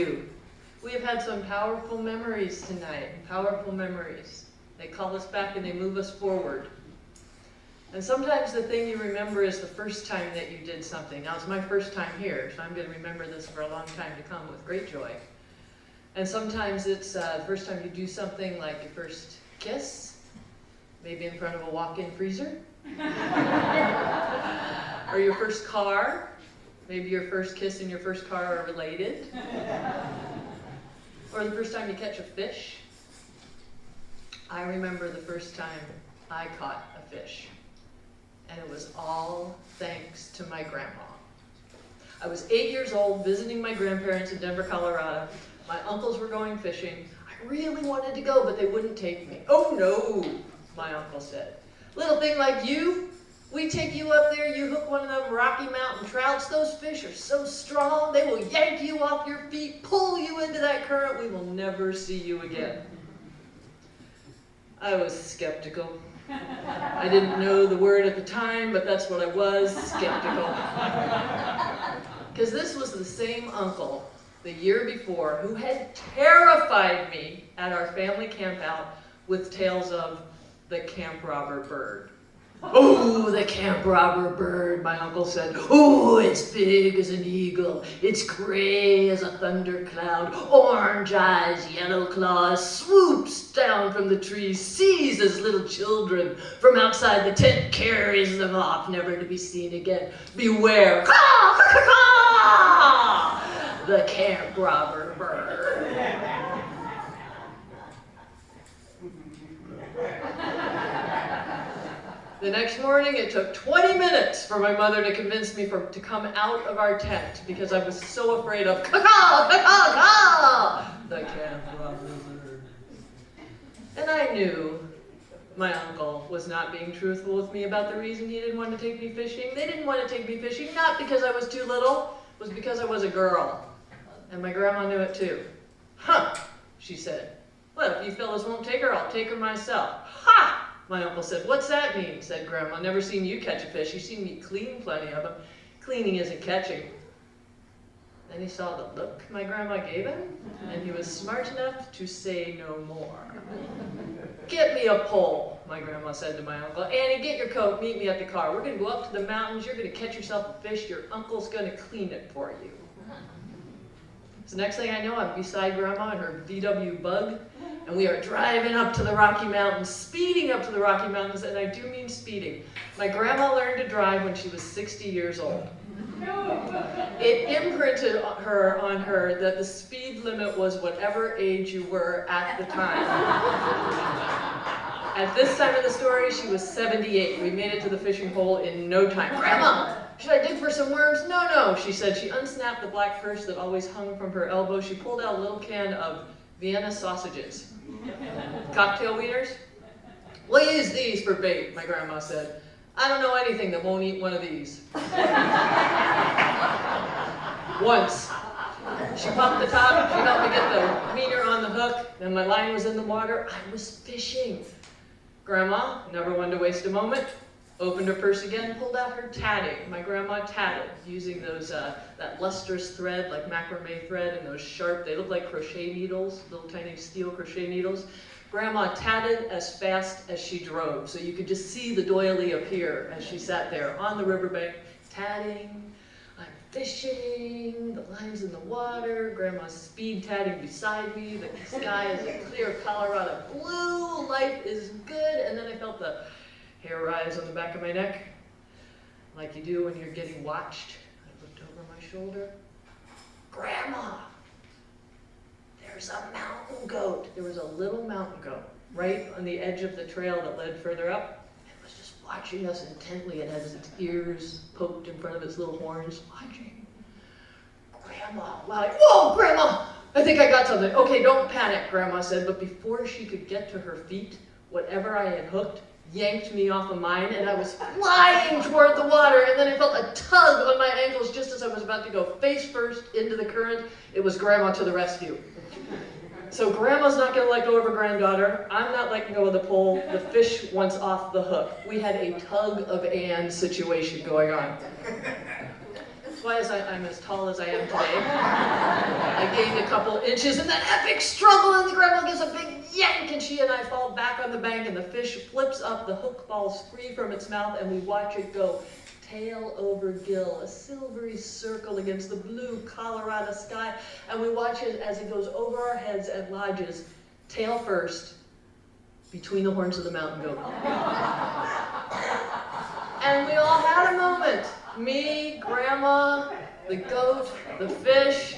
you? We have had some powerful memories tonight, powerful memories. They call us back and they move us forward. And sometimes the thing you remember is the first time that you did something. Now, it's my first time here, so I'm going to remember this for a long time to come with great joy. And sometimes it's the first time you do something like your first kiss, maybe in front of a walk-in freezer. Or your first car. Maybe your first kiss and your first car are related. Or the first time you catch a fish. I remember the first time I caught a fish. And it was all thanks to my grandma. I was 8 years old, visiting my grandparents in Denver, Colorado. My uncles were going fishing. I really wanted to go, but they wouldn't take me. Oh no, my uncle said. Little thing like you, we take you up there, you hook one of them Rocky Mountain trouts. Those fish are so strong, they will yank you off your feet, pull you into that current. We will never see you again. I was skeptical. I didn't know the word at the time, but that's what I was, skeptical. Because this was the same uncle the year before who had terrified me at our family campout with tales of the camp robber bird. Oh, the camp robber bird, my uncle said. Oh, it's big as an eagle. It's gray as a thundercloud. Orange eyes, yellow claws, swoops down from the trees, seizes little children from outside the tent, carries them off, never to be seen again. Beware. Caw, caw, caw, caw, the camp robber bird. The next morning, it took 20 minutes for my mother to convince me to come out of our tent because I was so afraid of caw, caw, caw, the camp robber bird. And I knew my uncle was not being truthful with me about the reason he didn't want to take me fishing. They didn't want to take me fishing, not because I was too little, it was because I was a girl. And my grandma knew it too. Huh, she said. Well, if you fellas won't take her, I'll take her myself. Ha! My uncle said, what's that mean? Said Grandma. Never seen you catch a fish. You've seen me clean plenty of them. Cleaning isn't catching. Then he saw the look my grandma gave him, and he was smart enough to say no more. Get me a pole, my grandma said to my uncle. Annie, get your coat, meet me at the car. We're going to go up to the mountains. You're going to catch yourself a fish. Your uncle's going to clean it for you. So next thing I know, I'm beside Grandma in her VW Bug, and we are driving up to the Rocky Mountains, speeding up to the Rocky Mountains, and I do mean speeding. My grandma learned to drive when she was 60 years old. It imprinted on her that the speed limit was whatever age you were at the time. At this time of the story, she was 78. We made it to the fishing hole in no time. Grandma, should I dig for some worms? No, no, she said. She unsnapped the black purse that always hung from her elbow. She pulled out a little can of Vienna sausages. Cocktail wieners? We'll use these for bait, my grandma said. I don't know anything that won't eat one of these. Once. She popped the top, she helped me get the wiener on the hook, then my line was in the water. I was fishing. Grandma, never one to waste a moment, opened her purse again, pulled out her tatting. My grandma tatted using those that lustrous thread, like macrame thread, and those sharp, they look like crochet needles, little tiny steel crochet needles. Grandma tatted as fast as she drove, so you could just see the doily appear as she sat there on the riverbank, tatting. I'm fishing, the line's in the water, Grandma's speed tatting beside me, the sky is a clear Colorado blue, life is good, and then I felt the hair rise on the back of my neck, like you do when you're getting watched. I looked over my shoulder. Grandma, there's a mountain goat. There was a little mountain goat right on the edge of the trail that led further up. It was just watching us intently. It has its ears poked in front of its little horns, watching. Grandma, like, whoa, Grandma, I think I got something. Okay, don't panic, Grandma said, but before she could get to her feet, whatever I had hooked yanked me off of mine, and I was flying toward the water, and then I felt a tug on my ankles just as I was about to go face first into the current. It was Grandma to the rescue. So Grandma's not going to let go of her granddaughter. I'm not letting go of the pole. The fish wants off the hook. We had a tug of Anne situation going on. why I'm as tall as I am today. I gained a couple inches in that epic struggle, and the grandma gives a big yank, and she and I fall back on the bank, and the fish flips up, the hook falls free from its mouth, and we watch it go tail over gill, a silvery circle against the blue Colorado sky, and we watch it as it goes over our heads and lodges, tail first, between the horns of the mountain goat. And we all had a moment. Me, Grandma, the goat, the fish,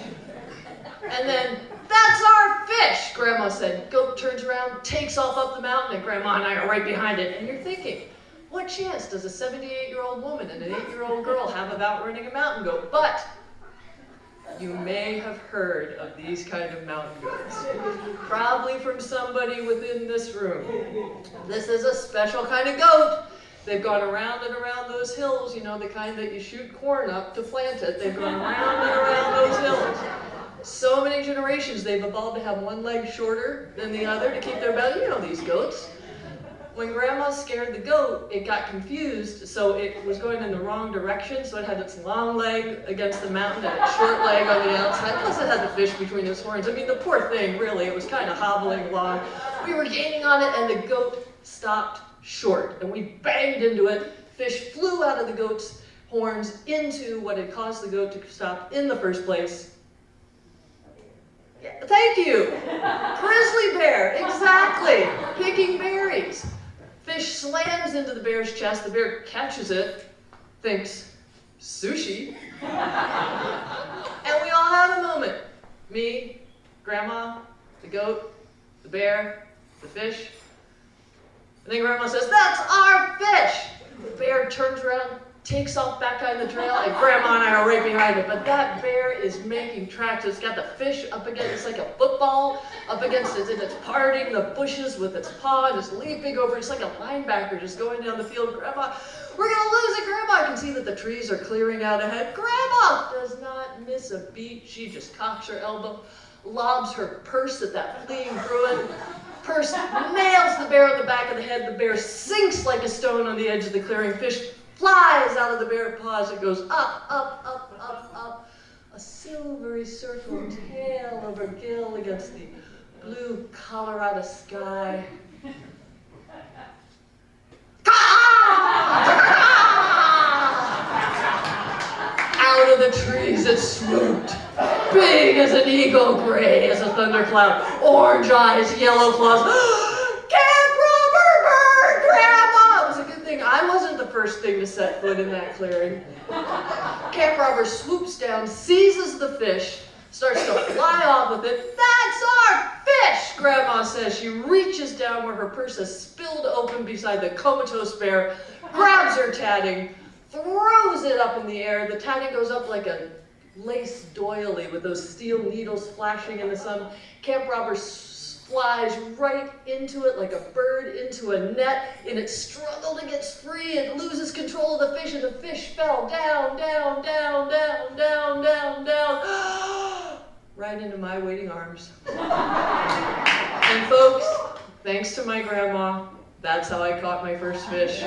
and then, "That's our fish," Grandma said. Goat turns around, takes off up the mountain, and Grandma and I are right behind it. And you're thinking, what chance does a 78-year-old woman and an 8-year-old girl have of outrunning a mountain goat? But you may have heard of these kind of mountain goats. Probably from somebody within this room. This is a special kind of goat. They've gone around and around those hills, you know, the kind that you shoot corn up to plant it. They've gone around and around those hills. So many generations, they've evolved to have one leg shorter than the other to keep their belly. You know these goats. When Grandma scared the goat, it got confused, so it was going in the wrong direction, so it had its long leg against the mountain and its short leg on the outside, plus it had the fish between its horns. I mean, the poor thing, really, it was kind of hobbling along. We were gaining on it, and the goat stopped short, and we banged into it. Fish flew out of the goat's horns into what had caused the goat to stop in the first place. Yeah, thank you! Grizzly bear, exactly! Picking berries. Fish slams into the bear's chest, the bear catches it, thinks, sushi. And we all have a moment. Me, Grandma, the goat, the bear, the fish. And then Grandma says, "That's our fish!" The bear turns around, takes off back on the trail, and Grandma and I are right behind it. But that bear is making tracks. It's got the fish up against, it's like a football up against it, and it's parting the bushes with its paw, and it's leaping over. It's like a linebacker just going down the field. "Grandma, we're gonna lose it, Grandma!" I can see that the trees are clearing out ahead. Grandma does not miss a beat. She just cocks her elbow, lobs her purse at that fleeing Bruin. Purse nails the bear on the back of the head. The bear sinks like a stone on the edge of the clearing. Fish flies out of the bear's paws. It goes up, up, up, up, up. A silvery circle, tail over gill against the blue Colorado sky. Out of the trees it swooped, big as an eagle, gray as a thundercloud, orange eyes, yellow claws. Camp robber bird, Grandma! It was a good thing I wasn't the first thing to set foot in that clearing. Camp robber swoops down, seizes the fish, starts to fly off with it. "That's our fish," Grandma says. She reaches down where her purse has spilled open beside the comatose bear, grabs her tatting, throws it up in the air. The tatting goes up like a lace doily with those steel needles flashing in the sun. Camp robber flies right into it like a bird into a net. In its struggle to get free, it loses control of the fish, and the fish fell down, down, down, down, down, down, down, right into my waiting arms. And folks, thanks to my grandma, that's how I caught my first fish.